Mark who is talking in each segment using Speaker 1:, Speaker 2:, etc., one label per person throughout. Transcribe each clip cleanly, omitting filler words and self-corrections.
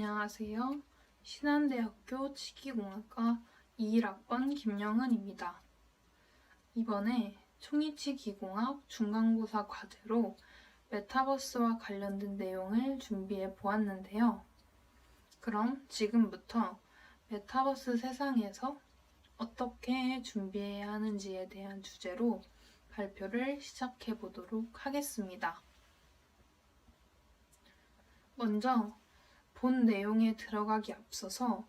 Speaker 1: 안녕하세요. 신한대학교 치기공학과 21학번 김영은입니다. 이번에 총이치기공학 중간고사 과제로 메타버스와 관련된 내용을 준비해 보았는데요. 그럼 지금부터 메타버스 세상에서 어떻게 준비해야 하는지에 대한 주제로 발표를 시작해 보도록 하겠습니다. 먼저 본 내용에 들어가기 앞서서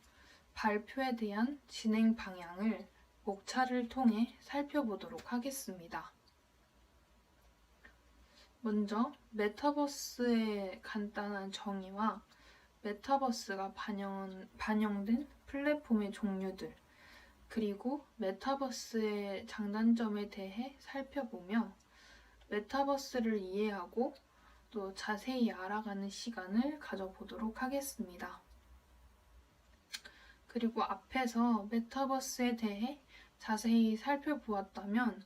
Speaker 1: 발표에 대한 진행 방향을 목차를 통해 살펴보도록 하겠습니다. 먼저 메타버스의 간단한 정의와 메타버스가 반영된 플랫폼의 종류들, 그리고 메타버스의 장단점에 대해 살펴보며 메타버스를 이해하고 또 자세히 알아가는 시간을 가져보도록 하겠습니다. 그리고 앞에서 메타버스에 대해 자세히 살펴보았다면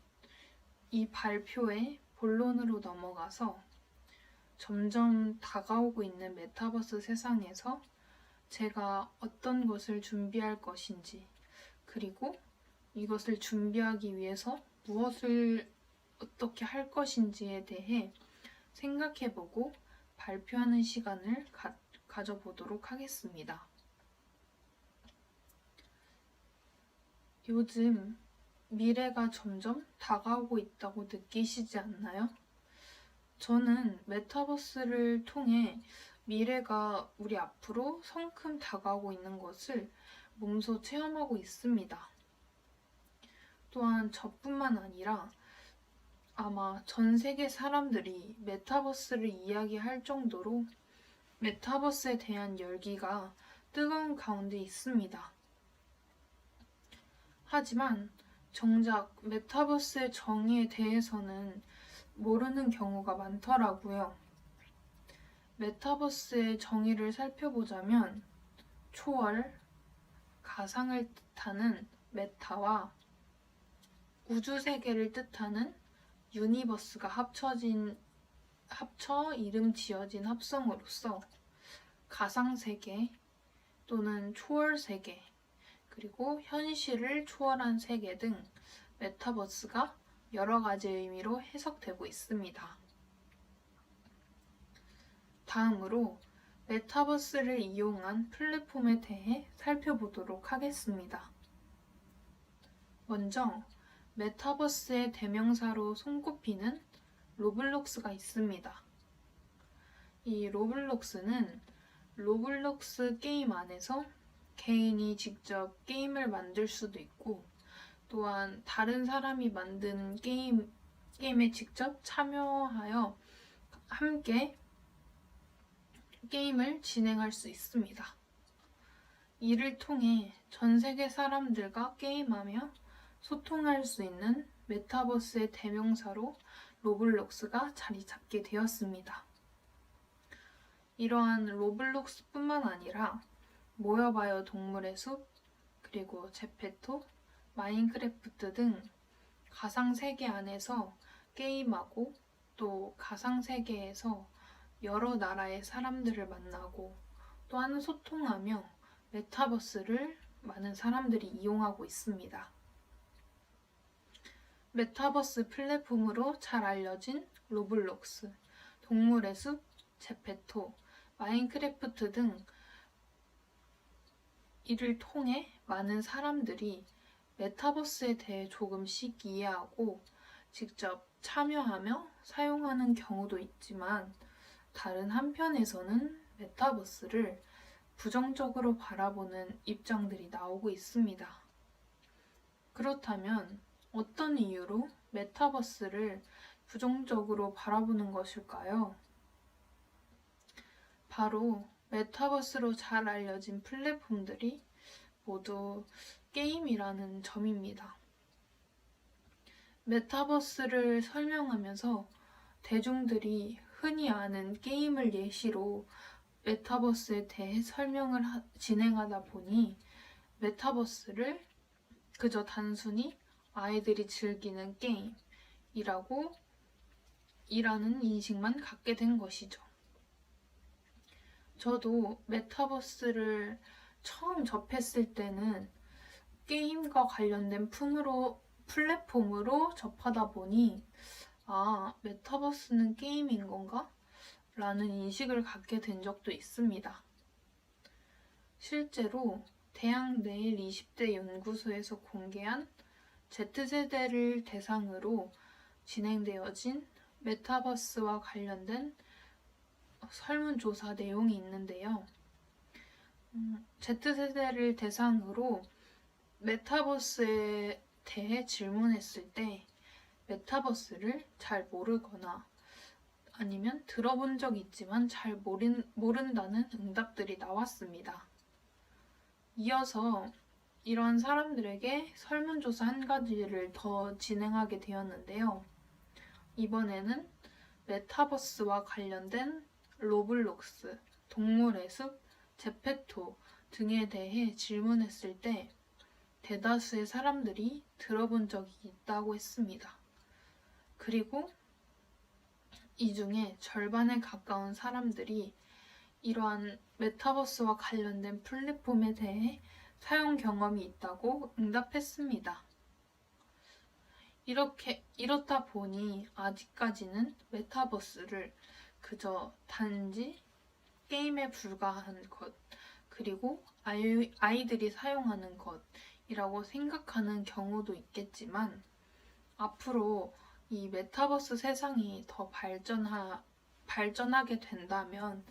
Speaker 1: 이 발표의 본론으로 넘어가서 점점 다가오고 있는 메타버스 세상에서 제가 어떤 것을 준비할 것인지, 그리고 이것을 준비하기 위해서 무엇을 어떻게 할 것인지에 대해 생각해보고 발표하는 시간을 가져보도록 하겠습니다. 요즘 미래가 점점 다가오고 있다고 느끼시지 않나요? 저는 메타버스를 통해 미래가 우리 앞으로 성큼 다가오고 있는 것을 몸소 체험하고 있습니다. 또한 저뿐만 아니라 아마 전 세계 사람들이 메타버스를 이야기할 정도로 메타버스에 대한 열기가 뜨거운 가운데 있습니다. 하지만 정작 메타버스의 정의에 대해서는 모르는 경우가 많더라고요. 메타버스의 정의를 살펴보자면 초월, 가상을 뜻하는 메타와 우주 세계를 뜻하는 유니버스가 합쳐 이름 지어진 합성어로서 가상세계 또는 초월세계, 그리고 현실을 초월한 세계 등 메타버스가 여러 가지 의미로 해석되고 있습니다. 다음으로 메타버스를 이용한 플랫폼에 대해 살펴보도록 하겠습니다. 먼저 메타버스의 대명사로 손꼽히는 로블록스가 있습니다. 이 로블록스는 로블록스 게임 안에서 개인이 직접 게임을 만들 수도 있고, 또한 다른 사람이 만든 게임에 직접 참여하여 함께 게임을 진행할 수 있습니다. 이를 통해 전 세계 사람들과 게임하며 소통할 수 있는 메타버스의 대명사로 로블록스가 자리 잡게 되었습니다. 이러한 로블록스뿐만 아니라 모여봐요 동물의 숲, 그리고 제페토, 마인크래프트 등 가상세계 안에서 게임하고 또 가상세계에서 여러 나라의 사람들을 만나고 또한 소통하며 메타버스를 많은 사람들이 이용하고 있습니다. 메타버스 플랫폼으로 잘 알려진 로블록스, 동물의 숲, 제페토, 마인크래프트 등 이를 통해 많은 사람들이 메타버스에 대해 조금씩 이해하고 직접 참여하며 사용하는 경우도 있지만, 다른 한편에서는 메타버스를 부정적으로 바라보는 입장들이 나오고 있습니다. 그렇다면 어떤 이유로 메타버스를 부정적으로 바라보는 것일까요? 바로 메타버스로 잘 알려진 플랫폼들이 모두 게임이라는 점입니다. 메타버스를 설명하면서 대중들이 흔히 아는 게임을 예시로 메타버스에 대해 설명을 진행하다 보니 메타버스를 그저 단순히 아이들이 즐기는 게임이라는 인식만 갖게 된 것이죠. 저도 메타버스를 처음 접했을 때는 게임과 관련된 플랫폼으로 접하다 보니 메타버스는 게임인 건가? 라는 인식을 갖게 된 적도 있습니다. 실제로 대학내일 20대 연구소에서 공개한 Z세대를 대상으로 진행되어진 메타버스와 관련된 설문조사 내용이 있는데요. Z세대를 대상으로 메타버스에 대해 질문했을 때 메타버스를 잘 모르거나 아니면 들어본 적 있지만 잘 모른다는 응답들이 나왔습니다. 이어서 이런 사람들에게 설문조사 한 가지를 더 진행하게 되었는데요. 이번에는 메타버스와 관련된 로블록스, 동물의 숲, 제페토 등에 대해 질문했을 때 대다수의 사람들이 들어본 적이 있다고 했습니다. 그리고 이 중에 절반에 가까운 사람들이 이러한 메타버스와 관련된 플랫폼에 대해 사용 경험이 있다고 응답했습니다. 이렇다 보니 아직까지는 메타버스를 그저 단지 게임에 불과한 것, 그리고 아이들이 사용하는 것이라고 생각하는 경우도 있겠지만 앞으로 이 메타버스 세상이 더 발전하게 된다면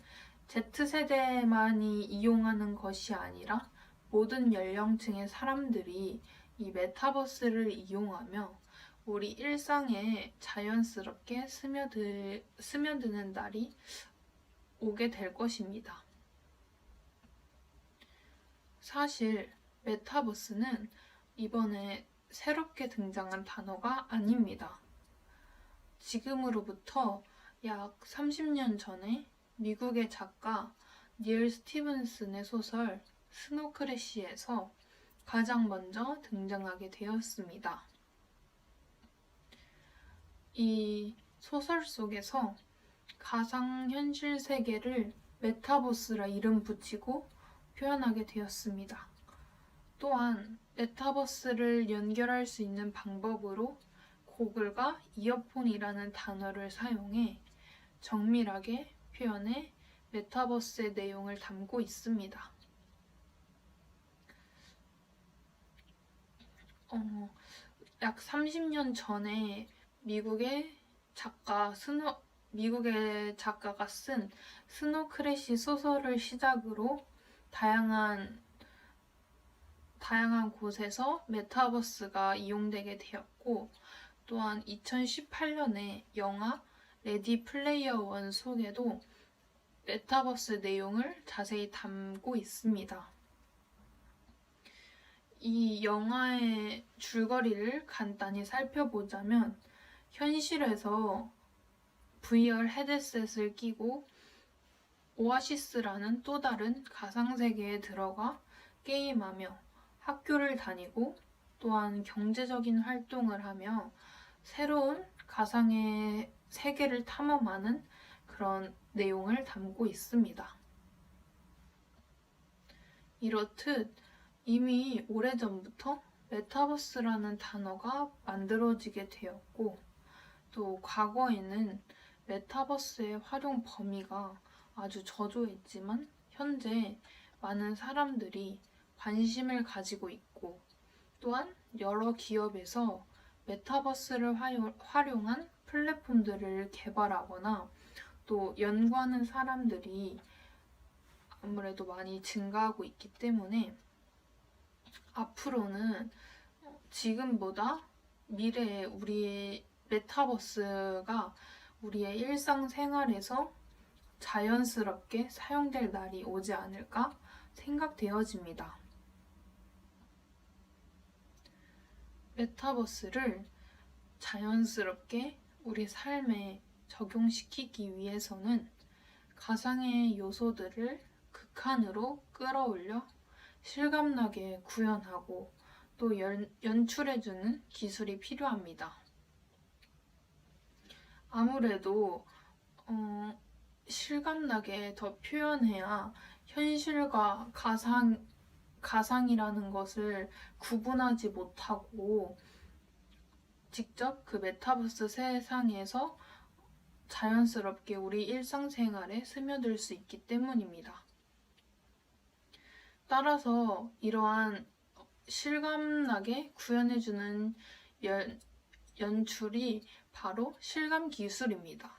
Speaker 1: Z세대만이 이용하는 것이 아니라 모든 연령층의 사람들이 이 메타버스를 이용하며 우리 일상에 자연스럽게 스며드는 날이 오게 될 것입니다. 사실 메타버스는 이번에 새롭게 등장한 단어가 아닙니다. 지금으로부터 약 30년 전에 미국의 작가 닐 스티븐슨의 소설 스노우 크래시에서 가장 먼저 등장하게 되었습니다. 이 소설 속에서 가상현실 세계를 메타버스라 이름 붙이고 표현하게 되었습니다. 또한 메타버스를 연결할 수 있는 방법으로 고글과 이어폰이라는 단어를 사용해 정밀하게 표현해 메타버스의 내용을 담고 있습니다. 약 30년 전에 미국의 작가가 쓴 스노우 크래시 소설을 시작으로 다양한 곳에서 메타버스가 이용되게 되었고, 또한 2018년에 영화 레디 플레이어 원 속에도 메타버스 내용을 자세히 담고 있습니다. 이 영화의 줄거리를 간단히 살펴보자면 현실에서 VR 헤드셋을 끼고 오아시스라는 또 다른 가상세계에 들어가 게임하며 학교를 다니고 또한 경제적인 활동을 하며 새로운 가상의 세계를 탐험하는 그런 내용을 담고 있습니다. 이렇듯 이미 오래전부터 메타버스라는 단어가 만들어지게 되었고 또 과거에는 메타버스의 활용 범위가 아주 저조했지만 현재 많은 사람들이 관심을 가지고 있고 또한 여러 기업에서 메타버스를 활용한 플랫폼들을 개발하거나 또 연구하는 사람들이 아무래도 많이 증가하고 있기 때문에 앞으로는 지금보다 미래에 우리의 메타버스가 우리의 일상생활에서 자연스럽게 사용될 날이 오지 않을까 생각되어집니다. 메타버스를 자연스럽게 우리 삶에 적용시키기 위해서는 가상의 요소들을 극한으로 끌어올려 실감나게 구현하고 또 연출해주는 기술이 필요합니다. 아무래도 실감나게 더 표현해야 현실과 가상이라는 것을 구분하지 못하고 직접 그 메타버스 세상에서 자연스럽게 우리 일상생활에 스며들 수 있기 때문입니다. 따라서 이러한 실감나게 구현해주는 연출이 바로 실감 기술입니다.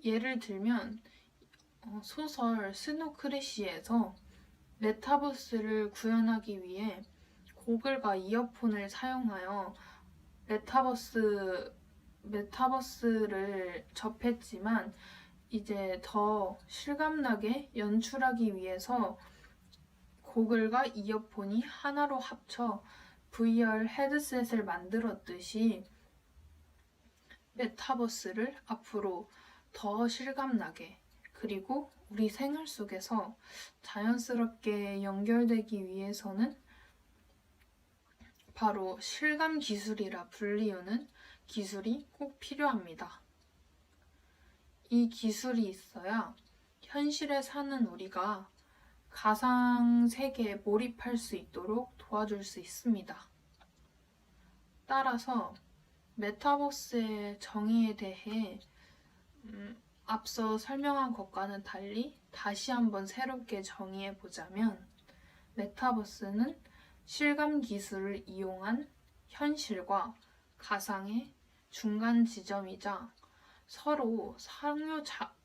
Speaker 1: 예를 들면 소설 스노크래시에서 메타버스를 구현하기 위해 고글과 이어폰을 사용하여 메타버스를 접했지만 이제 더 실감나게 연출하기 위해서 고글과 이어폰이 하나로 합쳐 VR 헤드셋을 만들었듯이 메타버스를 앞으로 더 실감나게 그리고 우리 생활 속에서 자연스럽게 연결되기 위해서는 바로 실감 기술이라 불리우는 기술이 꼭 필요합니다. 이 기술이 있어야 현실에 사는 우리가 가상 세계에 몰입할 수 있도록 도와줄 수 있습니다. 따라서 메타버스의 정의에 대해 앞서 설명한 것과는 달리 다시 한번 새롭게 정의해 보자면 메타버스는 실감 기술을 이용한 현실과 가상의 중간 지점이자 서로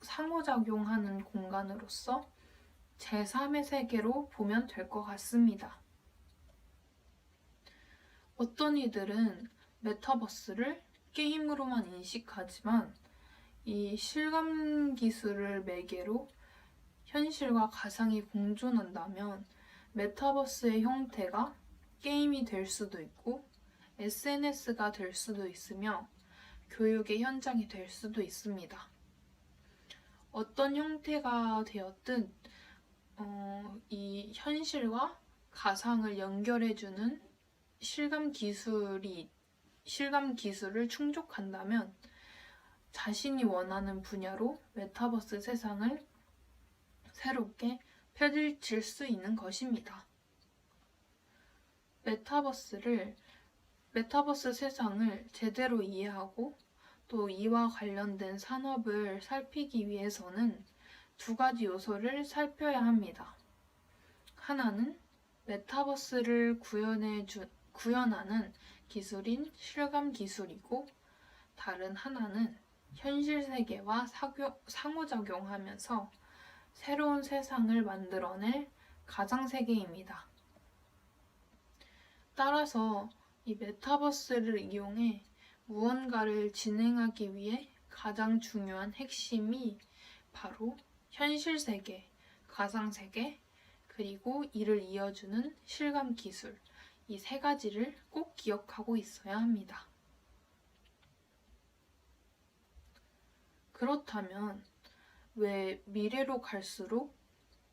Speaker 1: 상호작용하는 공간으로서 제3의 세계로 보면 될 것 같습니다. 어떤 이들은 메타버스를 게임으로만 인식하지만 이 실감 기술을 매개로 현실과 가상이 공존한다면 메타버스의 형태가 게임이 될 수도 있고 SNS가 될 수도 있으며 교육의 현장이 될 수도 있습니다. 어떤 형태가 되었든 이 현실과 가상을 연결해주는 실감 기술을 충족한다면 자신이 원하는 분야로 메타버스 세상을 새롭게 펼칠 수 있는 것입니다. 메타버스 세상을 제대로 이해하고 또 이와 관련된 산업을 살피기 위해서는 두 가지 요소를 살펴야 합니다. 하나는 메타버스를 구현하는 기술인 실감 기술이고 다른 하나는 현실 세계와 상호작용하면서 새로운 세상을 만들어낼 가상세계입니다. 따라서 이 메타버스를 이용해 무언가를 진행하기 위해 가장 중요한 핵심이 바로 현실 세계, 가상 세계, 그리고 이를 이어주는 실감 기술, 이 세 가지를 꼭 기억하고 있어야 합니다. 그렇다면 왜 미래로 갈수록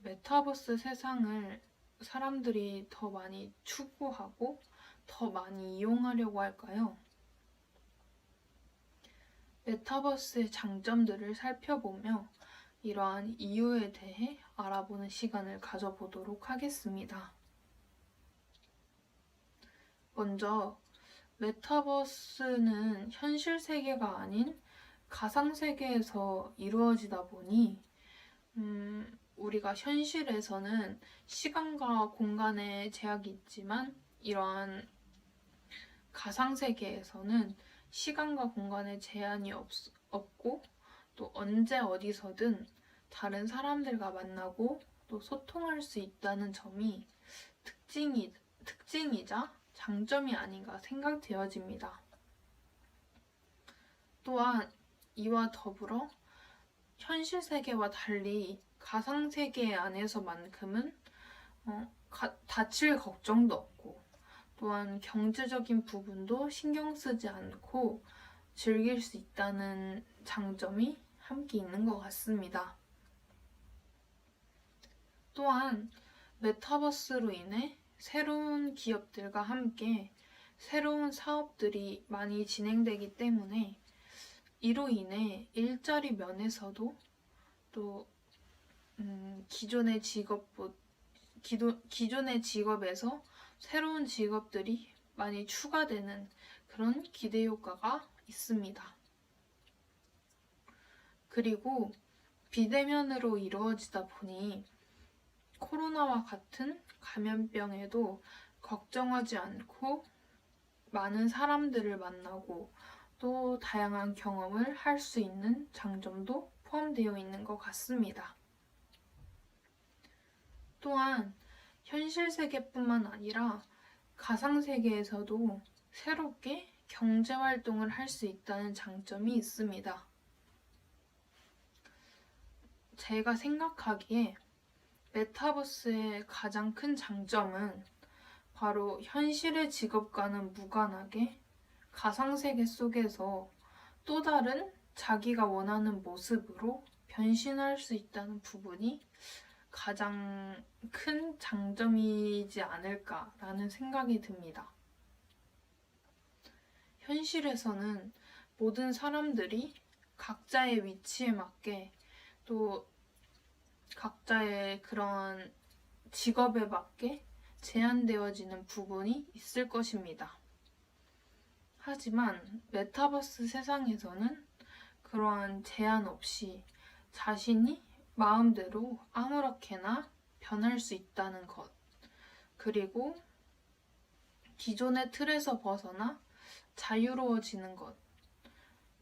Speaker 1: 메타버스 세상을 사람들이 더 많이 추구하고 더 많이 이용하려고 할까요? 메타버스의 장점들을 살펴보며 이러한 이유에 대해 알아보는 시간을 가져보도록 하겠습니다. 먼저 메타버스는 현실 세계가 아닌 가상 세계에서 이루어지다 보니 우리가 현실에서는 시간과 공간의 제약이 있지만 이러한 가상 세계에서는 시간과 공간의 제한이 없고 또 언제 어디서든 다른 사람들과 만나고 또 소통할 수 있다는 점이 특징이자 장점이 아닌가 생각되어집니다. 또한 이와 더불어 현실 세계와 달리 가상 세계 안에서만큼은 다칠 걱정도 없고 또한 경제적인 부분도 신경 쓰지 않고 즐길 수 있다는 장점이 함께 있는 것 같습니다. 또한 메타버스로 인해 새로운 기업들과 함께 새로운 사업들이 많이 진행되기 때문에 이로 인해 일자리 면에서도 또 기존의 기존의 직업에서 새로운 직업들이 많이 추가되는 그런 기대 효과가 있습니다. 그리고 비대면으로 이루어지다 보니 코로나와 같은 감염병에도 걱정하지 않고 많은 사람들을 만나고 또 다양한 경험을 할 수 있는 장점도 포함되어 있는 것 같습니다. 또한 현실 세계뿐만 아니라 가상 세계에서도 새롭게 경제 활동을 할 수 있다는 장점이 있습니다. 제가 생각하기에 메타버스의 가장 큰 장점은 바로 현실의 직업과는 무관하게 가상세계 속에서 또 다른 자기가 원하는 모습으로 변신할 수 있다는 부분이 가장 큰 장점이지 않을까라는 생각이 듭니다. 현실에서는 모든 사람들이 각자의 위치에 맞게 또 각자의 그런 직업에 맞게 제한되어지는 부분이 있을 것입니다. 하지만 메타버스 세상에서는 그러한 제한 없이 자신이 마음대로 아무렇게나 변할 수 있다는 것, 그리고 기존의 틀에서 벗어나 자유로워지는 것,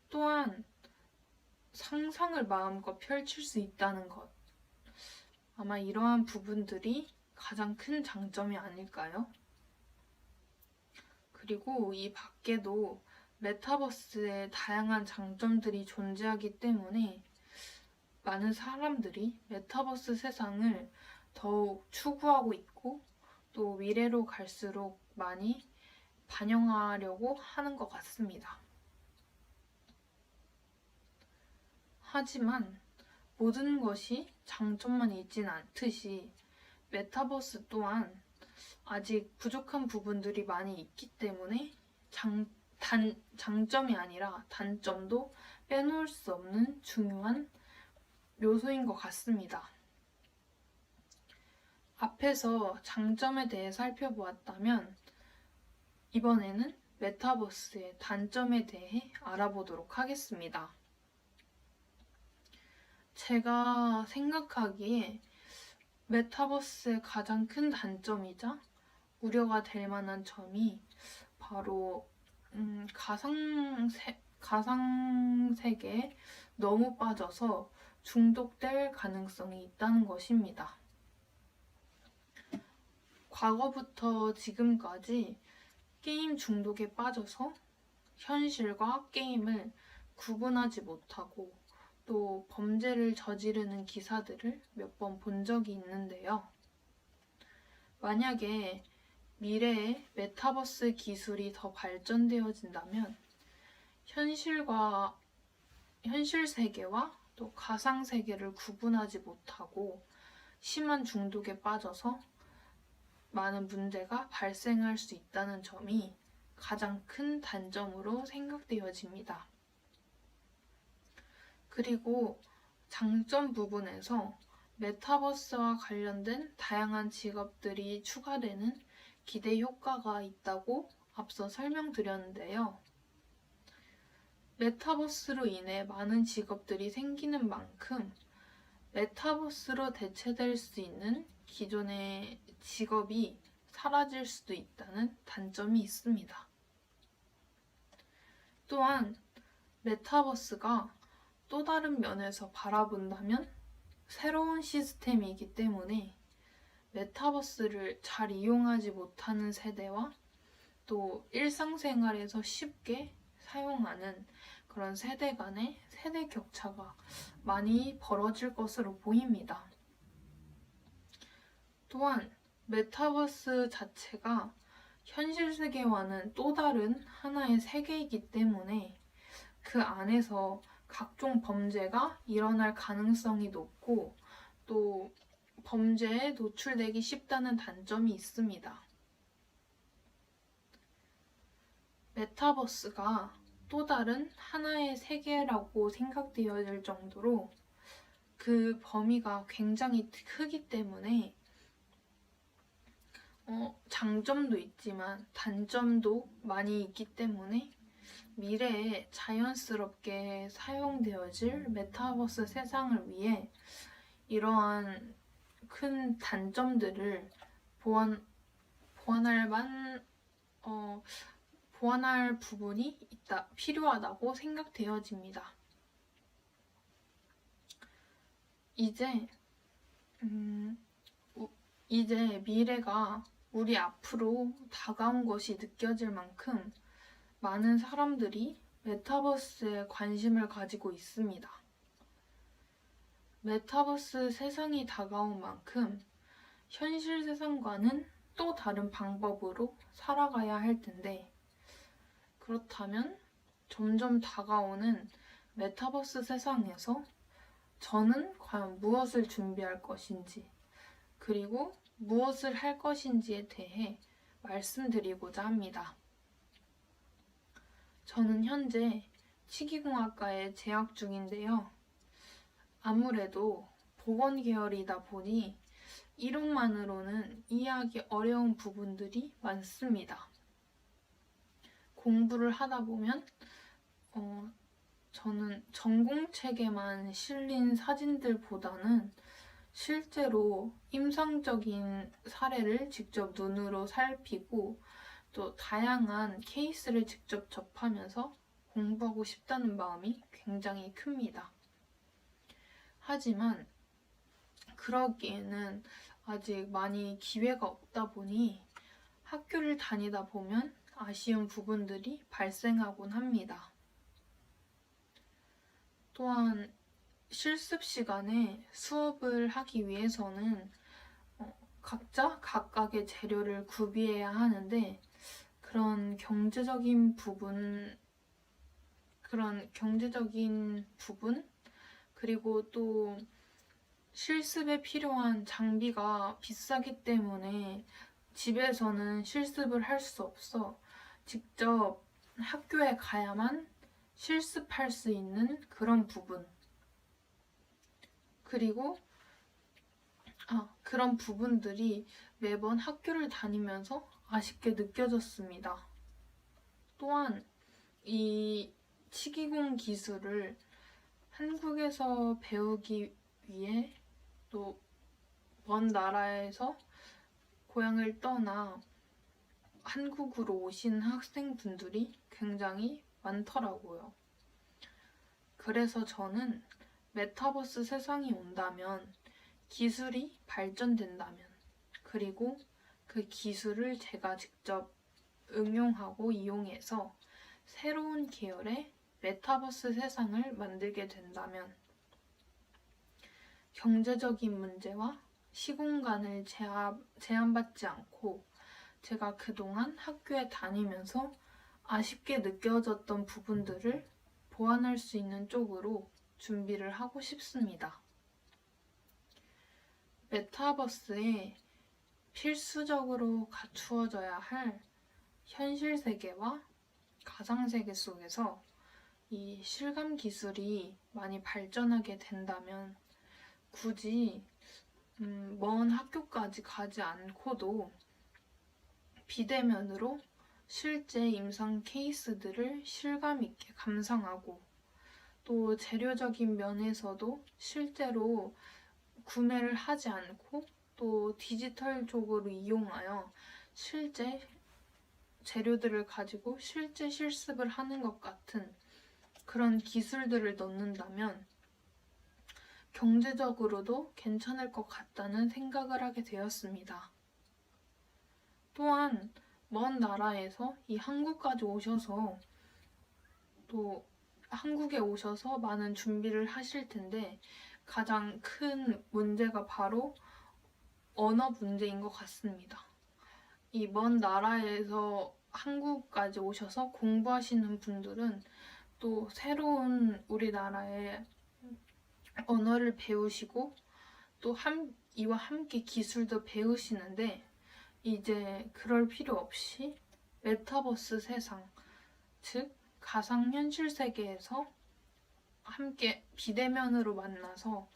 Speaker 1: 또한 상상을 마음껏 펼칠 수 있다는 것, 아마 이러한 부분들이 가장 큰 장점이 아닐까요? 그리고 이 밖에도 메타버스의 다양한 장점들이 존재하기 때문에 많은 사람들이 메타버스 세상을 더욱 추구하고 있고 또 미래로 갈수록 많이 반영하려고 하는 것 같습니다. 하지만 모든 것이 장점만 있진 않듯이 메타버스 또한 아직 부족한 부분들이 많이 있기 때문에 장점이 아니라 단점도 빼놓을 수 없는 중요한 요소인 것 같습니다. 앞에서 장점에 대해 살펴보았다면 이번에는 메타버스의 단점에 대해 알아보도록 하겠습니다. 제가 생각하기에 메타버스의 가장 큰 단점이자 우려가 될 만한 점이 바로 가상세계에 너무 빠져서 중독될 가능성이 있다는 것입니다. 과거부터 지금까지 게임 중독에 빠져서 현실과 게임을 구분하지 못하고 또 범죄를 저지르는 기사들을 몇 번 본 적이 있는데요. 만약에 미래에 메타버스 기술이 더 발전되어진다면 현실 세계와 또 가상 세계를 구분하지 못하고 심한 중독에 빠져서 많은 문제가 발생할 수 있다는 점이 가장 큰 단점으로 생각되어집니다. 그리고 장점 부분에서 메타버스와 관련된 다양한 직업들이 추가되는 기대 효과가 있다고 앞서 설명드렸는데요. 메타버스로 인해 많은 직업들이 생기는 만큼 메타버스로 대체될 수 있는 기존의 직업이 사라질 수도 있다는 단점이 있습니다. 또한 메타버스가 또 다른 면에서 바라본다면 새로운 시스템이기 때문에 메타버스를 잘 이용하지 못하는 세대와 또 일상생활에서 쉽게 사용하는 그런 세대 간의 세대 격차가 많이 벌어질 것으로 보입니다. 또한 메타버스 자체가 현실 세계와는 또 다른 하나의 세계이기 때문에 그 안에서 각종 범죄가 일어날 가능성이 높고 또 범죄에 노출되기 쉽다는 단점이 있습니다. 메타버스가 또 다른 하나의 세계라고 생각되어질 정도로 그 범위가 굉장히 크기 때문에 장점도 있지만 단점도 많이 있기 때문에 미래에 자연스럽게 사용되어질 메타버스 세상을 위해 이러한 큰 단점들을 보완할 부분이 필요하다고 생각되어집니다. 이제 미래가 우리 앞으로 다가온 것이 느껴질 만큼 많은 사람들이 메타버스에 관심을 가지고 있습니다. 메타버스 세상이 다가온 만큼 현실 세상과는 또 다른 방법으로 살아가야 할 텐데, 그렇다면 점점 다가오는 메타버스 세상에서 저는 과연 무엇을 준비할 것인지, 그리고 무엇을 할 것인지에 대해 말씀드리고자 합니다. 저는 현재 치기공학과에 재학 중인데요. 아무래도 보건 계열이다 보니 이론만으로는 이해하기 어려운 부분들이 많습니다. 공부를 하다 보면 저는 전공책에만 실린 사진들보다는 실제로 임상적인 사례를 직접 눈으로 살피고 또 다양한 케이스를 직접 접하면서 공부하고 싶다는 마음이 굉장히 큽니다. 하지만 그러기에는 아직 많이 기회가 없다 보니 학교를 다니다 보면 아쉬운 부분들이 발생하곤 합니다. 또한 실습 시간에 수업을 하기 위해서는 각자 각각의 재료를 구비해야 하는데 그런 경제적인 부분 그리고 또 실습에 필요한 장비가 비싸기 때문에 집에서는 실습을 할 수 없어 직접 학교에 가야만 실습할 수 있는 그런 부분, 그리고 그런 부분들이 매번 학교를 다니면서 아쉽게 느껴졌습니다. 또한 이 치기공 기술을 한국에서 배우기 위해 또 먼 나라에서 고향을 떠나 한국으로 오신 학생분들이 굉장히 많더라고요. 그래서 저는 메타버스 세상이 온다면, 기술이 발전된다면, 그리고 그 기술을 제가 직접 응용하고 이용해서 새로운 계열의 메타버스 세상을 만들게 된다면 경제적인 문제와 시공간을 제한받지 않고 제가 그동안 학교에 다니면서 아쉽게 느껴졌던 부분들을 보완할 수 있는 쪽으로 준비를 하고 싶습니다. 메타버스에 필수적으로 갖추어져야 할 현실 세계와 가상 세계 속에서 이 실감 기술이 많이 발전하게 된다면 굳이 먼 학교까지 가지 않고도 비대면으로 실제 임상 케이스들을 실감 있게 감상하고 또 재료적인 면에서도 실제로 구매를 하지 않고 또 디지털 쪽으로 이용하여 실제 재료들을 가지고 실제 실습을 하는 것 같은 그런 기술들을 넣는다면 경제적으로도 괜찮을 것 같다는 생각을 하게 되었습니다. 또한 먼 나라에서 이 한국까지 오셔서 또 한국에 오셔서 많은 준비를 하실 텐데 가장 큰 문제가 바로 언어 문제인 것 같습니다. 이 먼 나라에서 한국까지 오셔서 공부하시는 분들은 또 새로운 우리나라의 언어를 배우시고 또 이와 함께 기술도 배우시는데 이제 그럴 필요 없이 메타버스 세상, 즉 가상현실 세계에서 함께 비대면으로 만나서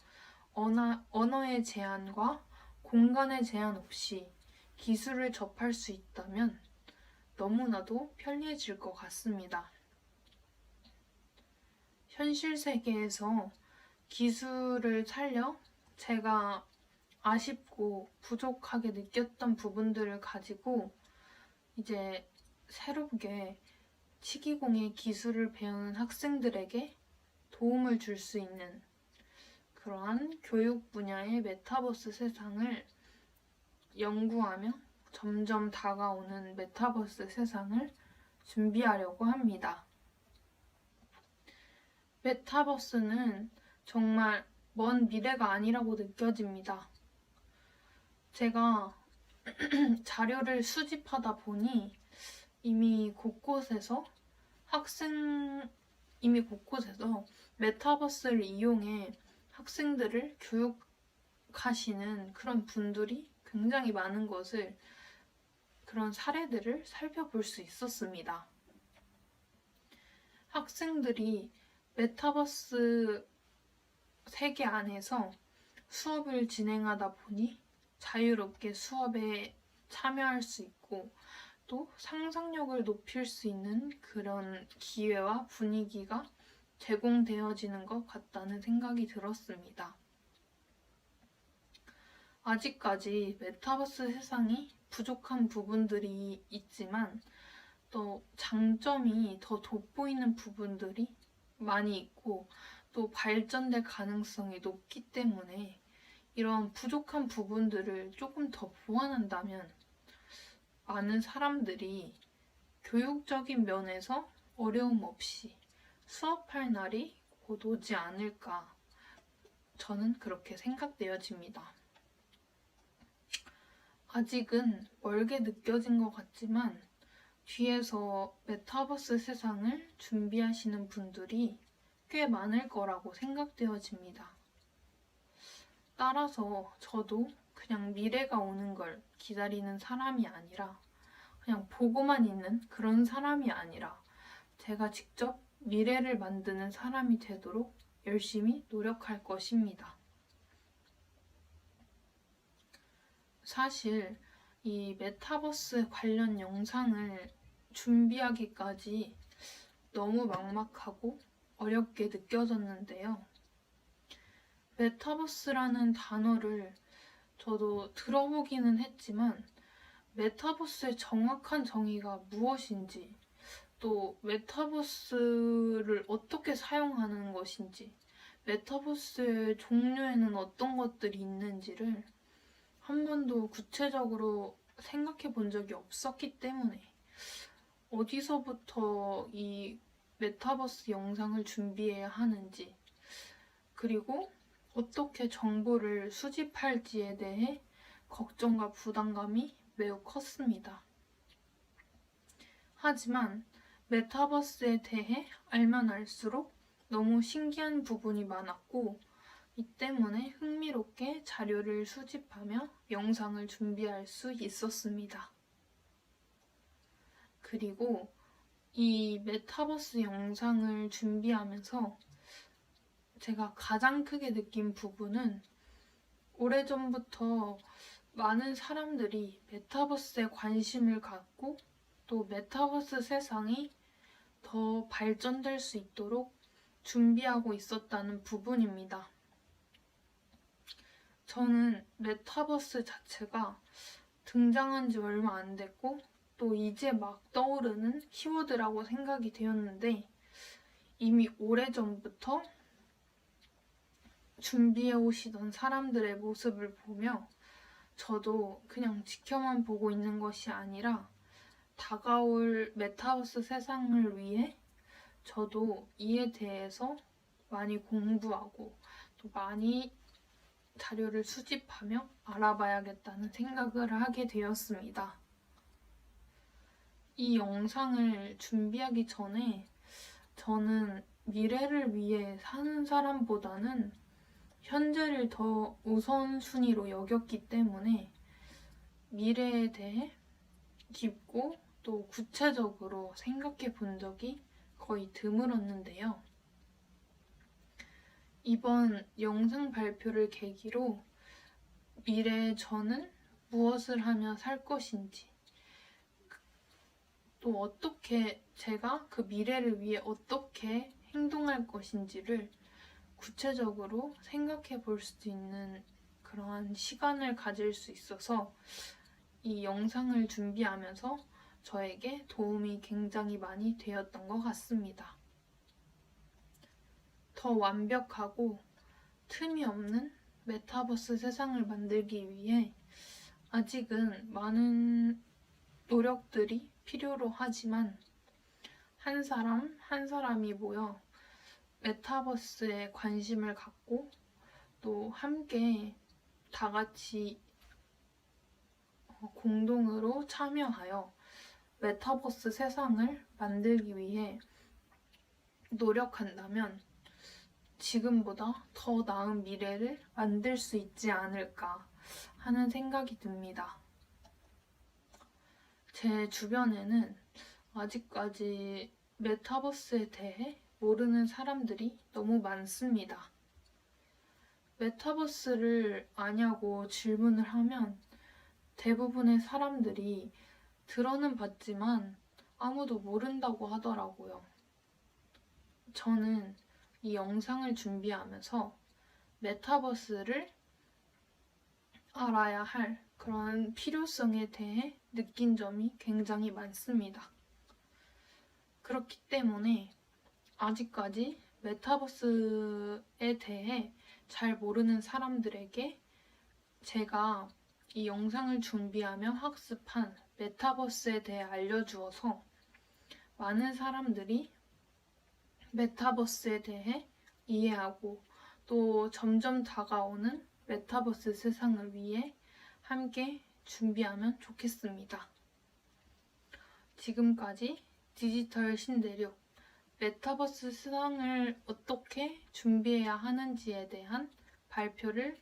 Speaker 1: 언어의 제한과 공간의 제한 없이 기술을 접할 수 있다면 너무나도 편리해질 것 같습니다. 현실 세계에서 기술을 살려 제가 아쉽고 부족하게 느꼈던 부분들을 가지고 이제 새롭게 치기공예 기술을 배우는 학생들에게 도움을 줄 수 있는 그러한 교육 분야의 메타버스 세상을 연구하며 점점 다가오는 메타버스 세상을 준비하려고 합니다. 메타버스는 정말 먼 미래가 아니라고 느껴집니다. 제가 자료를 수집하다 보니 이미 곳곳에서 메타버스를 이용해 학생들을 교육하시는 그런 분들이 굉장히 많은 것을, 그런 사례들을 살펴볼 수 있었습니다. 학생들이 메타버스 세계 안에서 수업을 진행하다 보니 자유롭게 수업에 참여할 수 있고 또 상상력을 높일 수 있는 그런 기회와 분위기가 제공되어지는 것 같다는 생각이 들었습니다. 아직까지 메타버스 세상이 부족한 부분들이 있지만 또 장점이 더 돋보이는 부분들이 많이 있고 또 발전될 가능성이 높기 때문에 이런 부족한 부분들을 조금 더 보완한다면 많은 사람들이 교육적인 면에서 어려움 없이 수업할 날이 곧 오지 않을까, 저는 그렇게 생각되어집니다. 아직은 멀게 느껴진 것 같지만 뒤에서 메타버스 세상을 준비하시는 분들이 꽤 많을 거라고 생각되어집니다. 따라서 저도 그냥 미래가 오는 걸 기다리는 사람이 아니라, 그냥 보고만 있는 그런 사람이 아니라 제가 직접 미래를 만드는 사람이 되도록 열심히 노력할 것입니다. 사실 이 메타버스 관련 영상을 준비하기까지 너무 막막하고 어렵게 느껴졌는데요. 메타버스라는 단어를 저도 들어보기는 했지만 메타버스의 정확한 정의가 무엇인지, 또 메타버스를 어떻게 사용하는 것인지, 메타버스의 종류에는 어떤 것들이 있는지를 한 번도 구체적으로 생각해 본 적이 없었기 때문에 어디서부터 이 메타버스 영상을 준비해야 하는지, 그리고 어떻게 정보를 수집할지에 대해 걱정과 부담감이 매우 컸습니다. 하지만 메타버스에 대해 알면 알수록 너무 신기한 부분이 많았고 이 때문에 흥미롭게 자료를 수집하며 영상을 준비할 수 있었습니다. 그리고 이 메타버스 영상을 준비하면서 제가 가장 크게 느낀 부분은 오래전부터 많은 사람들이 메타버스에 관심을 갖고 또 메타버스 세상이 더 발전될 수 있도록 준비하고 있었다는 부분입니다. 저는 메타버스 자체가 등장한 지 얼마 안 됐고 또 이제 막 떠오르는 키워드라고 생각이 되었는데 이미 오래전부터 준비해 오시던 사람들의 모습을 보며 저도 그냥 지켜만 보고 있는 것이 아니라 다가올 메타버스 세상을 위해 저도 이에 대해서 많이 공부하고 또 많이 자료를 수집하며 알아봐야겠다는 생각을 하게 되었습니다. 이 영상을 준비하기 전에 저는 미래를 위해 사는 사람보다는 현재를 더 우선순위로 여겼기 때문에 미래에 대해 깊고 또 구체적으로 생각해 본 적이 거의 드물었는데요. 이번 영상 발표를 계기로 미래의 저는 무엇을 하며 살 것인지, 또 어떻게 제가 그 미래를 위해 어떻게 행동할 것인지를 구체적으로 생각해 볼 수 있는 그러한 시간을 가질 수 있어서 이 영상을 준비하면서 저에게 도움이 굉장히 많이 되었던 것 같습니다. 더 완벽하고 틈이 없는 메타버스 세상을 만들기 위해 아직은 많은 노력들이 필요로 하지만 한 사람 한 사람이 모여 메타버스에 관심을 갖고 또 함께 다 같이 공동으로 참여하여 메타버스 세상을 만들기 위해 노력한다면 지금보다 더 나은 미래를 만들 수 있지 않을까 하는 생각이 듭니다. 제 주변에는 아직까지 메타버스에 대해 모르는 사람들이 너무 많습니다. 메타버스를 아냐고 질문을 하면 대부분의 사람들이 들어는 봤지만 아무도 모른다고 하더라고요. 저는 이 영상을 준비하면서 메타버스를 알아야 할 그런 필요성에 대해 느낀 점이 굉장히 많습니다. 그렇기 때문에 아직까지 메타버스에 대해 잘 모르는 사람들에게 제가 이 영상을 준비하며 학습한 메타버스에 대해 알려주어서 많은 사람들이 메타버스에 대해 이해하고 또 점점 다가오는 메타버스 세상을 위해 함께 준비하면 좋겠습니다. 지금까지 디지털 신대륙 메타버스 세상을 어떻게 준비해야 하는지에 대한 발표를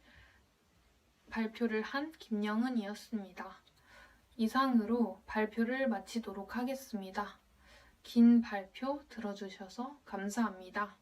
Speaker 1: 한 김영은이었습니다. 이상으로 발표를 마치도록 하겠습니다. 긴 발표 들어주셔서 감사합니다.